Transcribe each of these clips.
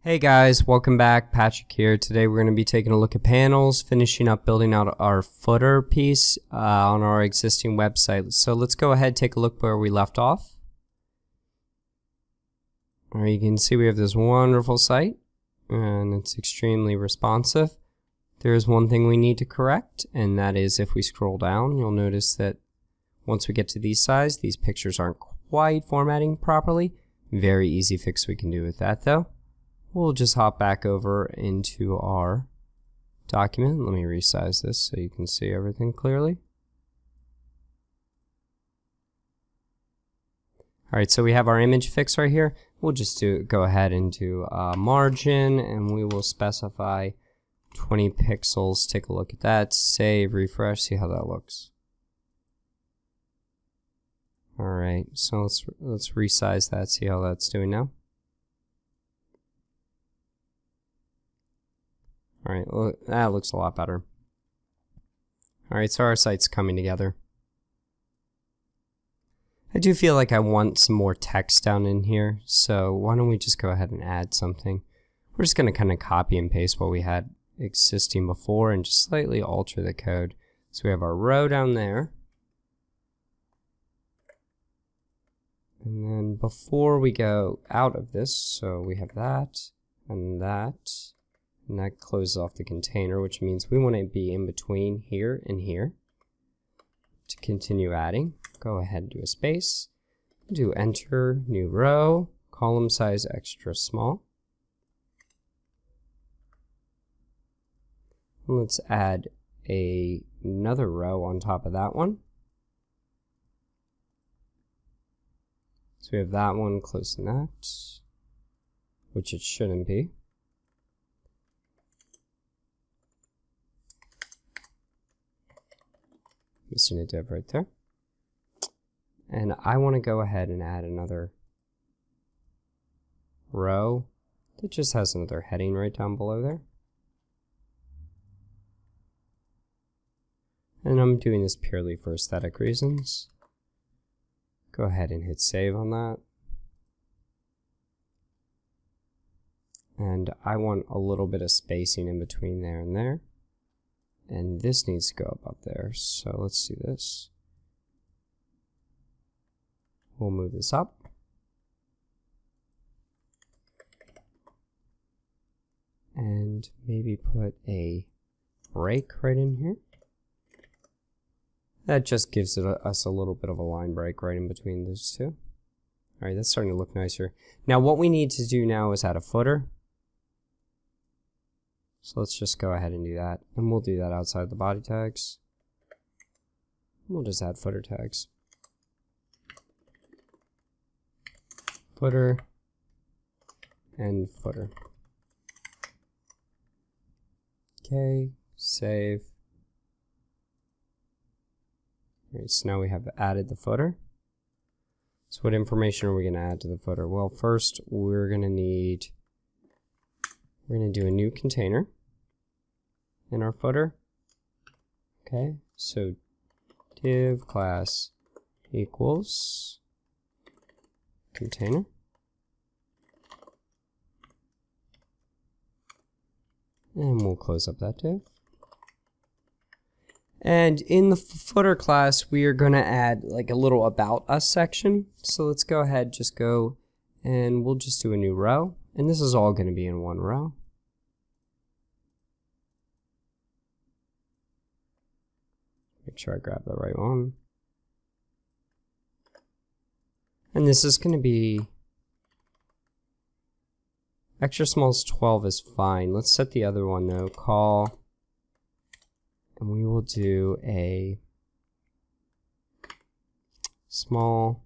Hey guys, welcome back. Patrick here. Today we're going to be taking a look at panels, finishing up building out our footer piece on our existing website. So let's go ahead and take a look where we left off. Alright, you can see we have this wonderful site and it's extremely responsive. There's one thing we need to correct, and that is if we scroll down, you'll notice that once we get to these size, these pictures aren't quite formatting properly. Very easy fix we can do with that though. We'll just hop back over into our document. Let me resize this so you can see everything clearly. Alright, so we have our image fix right here. We'll just go ahead and do a margin, and we will specify 20 pixels. Take a look at that. Save, refresh, see how that looks. Alright, so let's resize that, see how that's doing now. Alright, well, that looks a lot better. Alright, so our site's coming together. I do feel like I want some more text down in here, so why don't we just go ahead and add something. We're just going to kind of copy and paste what we had existing before and just slightly alter the code. So we have our row down there. And then before we go out of this, so we have that and that. And that closes off the container, which means we want to be in between here and here. To continue adding, go ahead and do a space. Do enter, new row, column size extra small. And let's add another row on top of that one. So we have that one close to that, which it shouldn't be. Missing a div right there. And I want to go ahead and add another row that just has another heading right down below there. And I'm doing this purely for aesthetic reasons. Go ahead and hit save on that. And I want a little bit of spacing in between there and there. And this needs to go up there, so let's do this. We'll move this up. And maybe put a break right in here. That just gives us a little bit of a line break right in between those two. Alright, that's starting to look nicer. Now what we need to do now is add a footer. So let's just go ahead and do that. And we'll do that outside the body tags. We'll just add footer tags. Footer and footer. Okay, save. Alright, so now we have added the footer. So what information are we going to add to the footer? Well, first we're going to do a new container in our footer. Okay, so div class equals container. And we'll close up that div. And in the footer class, we are going to add like a little about us section. So let's go ahead, just go, and we'll just do a new row. And this is all going to be in one row. Make sure I grab the right one. And this is going to be extra small 12 is fine. Let's set the other one though, call, and we will do a small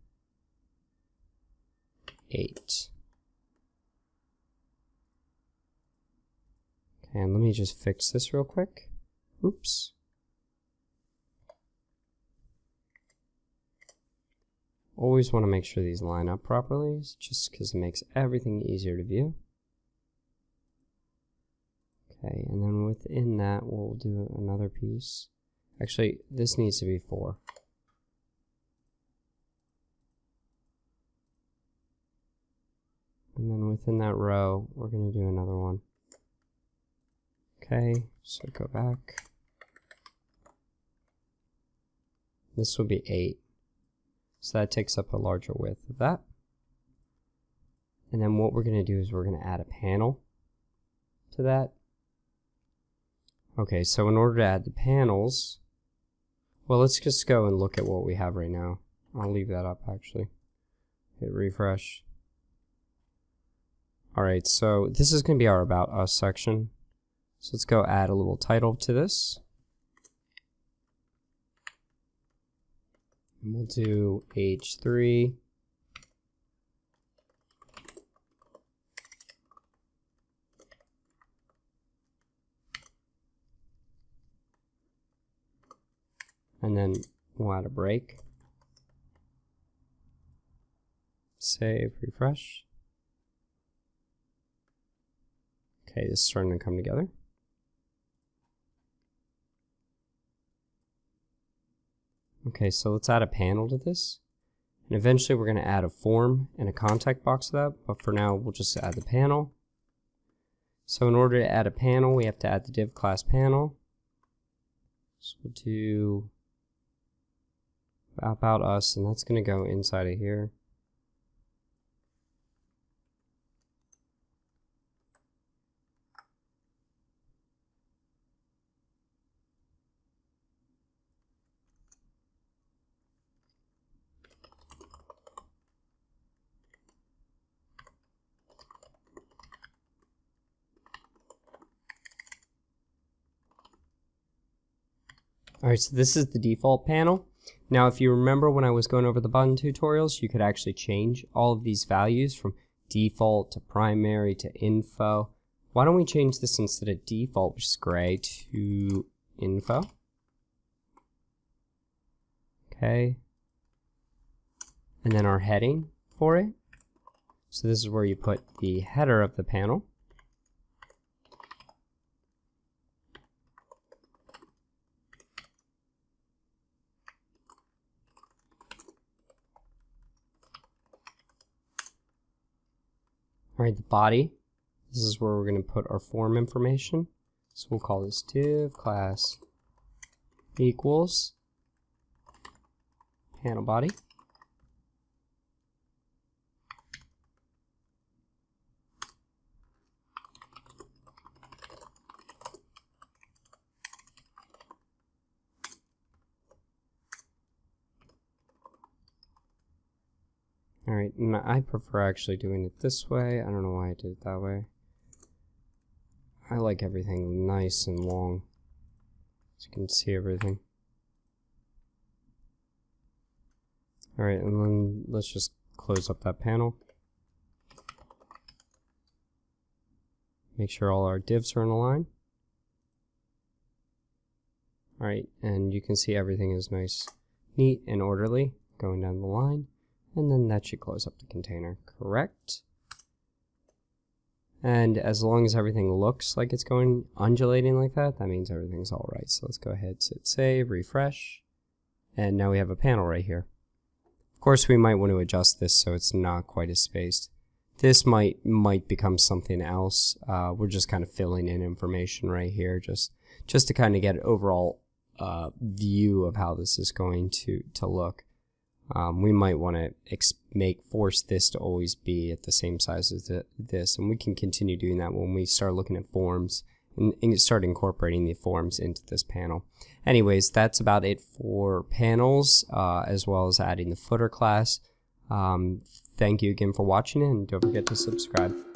8. Okay, and let me just fix this real quick. Oops. Always want to make sure these line up properly, just because it makes everything easier to view. Okay, and then within that we'll do another piece. Actually, this needs to be 4. And then within that row, we're going to do another one. Okay, so go back. This will be 8. So that takes up a larger width of that. And then what we're going to do is we're going to add a panel to that. Okay, so in order to add the panels, well, let's just go and look at what we have right now. I'll leave that up actually. Hit refresh. Alright, so this is going to be our About Us section. So let's go add a little title to this. And we'll do age 3. And then we'll add a break. Save, refresh. Okay, this is starting to come together. Okay, so let's add a panel to this. And eventually we're going to add a form and a contact box to that, but for now we'll just add the panel. So in order to add a panel, we have to add the div class panel. So we'll do About Us, and that's going to go inside of here. Alright, so this is the default panel. Now if you remember when I was going over the button tutorials, you could actually change all of these values from default to primary to info. Why don't we change this instead of default, which is gray, to info. Okay. And then our heading for it. So this is where you put the header of the panel. Alright, the body, this is where we're going to put our form information. So we'll call this div class equals panel body. Alright, and I prefer actually doing it this way. I don't know why I did it that way. I like everything nice and long, so you can see everything. Alright, and then let's just close up that panel. Make sure all our divs are in a line. Alright, and you can see everything is nice, neat, and orderly going down the line. And then that should close up the container, correct? And as long as everything looks like it's going undulating like that, that means everything's all right. So let's go ahead, hit save, refresh, and now we have a panel right here. Of course, we might want to adjust this so it's not quite as spaced. This might become something else. We're just kind of filling in information right here, just to kind of get an overall view of how this is going to look. We might want to force this to always be at the same size as this, and we can continue doing that when we start looking at forms and start incorporating the forms into this panel. Anyways, that's about it for panels, as well as adding the footer class. Thank you again for watching, and don't forget to subscribe.